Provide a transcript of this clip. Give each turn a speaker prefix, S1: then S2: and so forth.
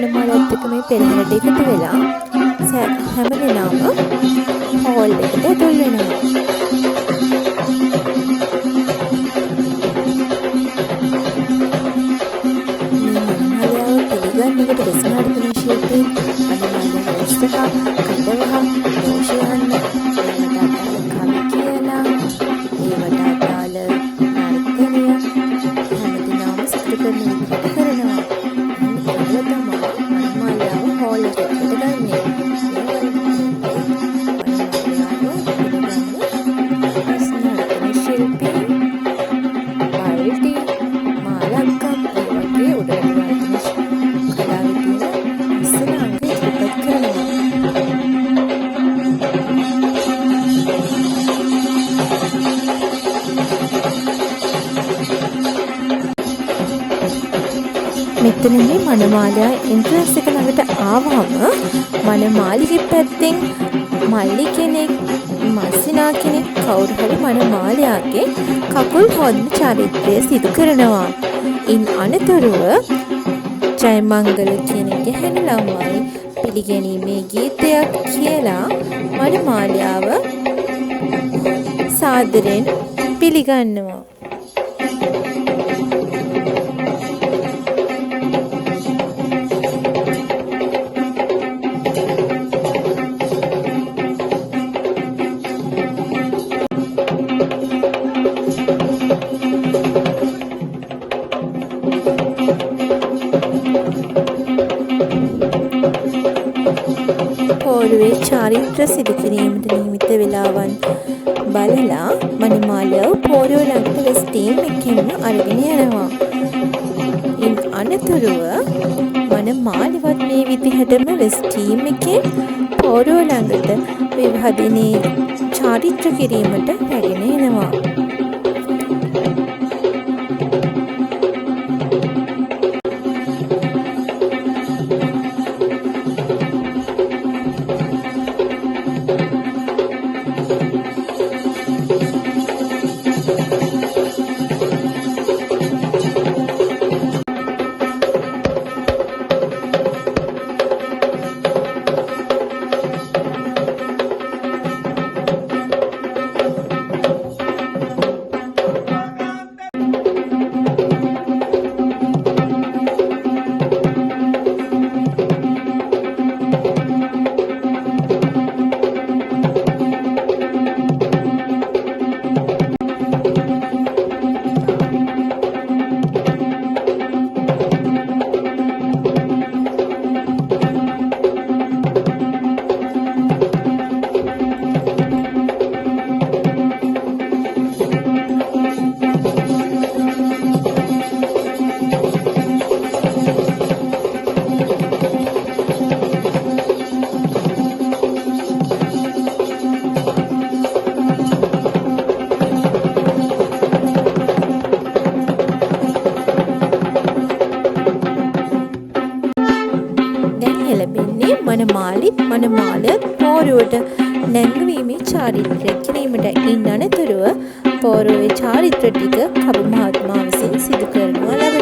S1: මනමාලත් එක්ක මේ පෙරහැරට එකතු වෙලා හැම දෙනාම හෝල් එකට ඇතුල් වෙනවා. පිළිගන්නකට වෙස්නාර්ථන ශිල්පී මනමාලයා උත්සහ කඩවහ දෝෂයන්න ඒවට අදාළ කවි කියලා ඒවට අදාළ නර්තනය හැමදෙනාම සිදු කරන විදිහට කරනවා. ඒකල තමයි මනමාලයාව හෝල් එකට ගන්නේ. වෙස්නාර්ථන ශිල්පී වල්ටි මාලක්කම් ඒ වගේ උඩරට මෙතනදී මනමාලයා එන්ට්‍රන්ස් එක ළඟට ආවම මනමාලිගේ පැත්තෙන් මල්ලි කෙනෙක් මස්සිනා කෙනෙක් කවුරු හරි මනමාලයාගේ කකුල් හොදන චරිතය සිදු කරනවා. ඉන් අනතුරුව ජයමංගල කියන ගැහැණු ළමයි පිළිගැනීමේ ගීතයක් කියලා මනමාලයාව සාදරයෙන් පිළිගන්නවා. පෝරුවේ චාරිත්‍ර සිදු කිරීමට නියමිත වේලාවන් බලලා මනමාලයාව පෝරුව ළඟට වෙස් ටීම් එකෙන්ම අරගෙන යනවා. ඉන් අනතුරුව මනමාලයාවත් මේ විදිහටම වෙස් ටීම් එකෙන් පෝරුව ළඟට විවාහ දිනේ චාරිත්‍ර කිරීමට රැගෙන එනවා. මනමාල පෝරුවට නැංගවීමේ චාරිත්‍රය කිරීමට ඉන් අනතුරුව පෝරුවේ චාරිත්‍ර ටික කබ මහත්මයා විසින් සිදු කරනවා ලබනවා.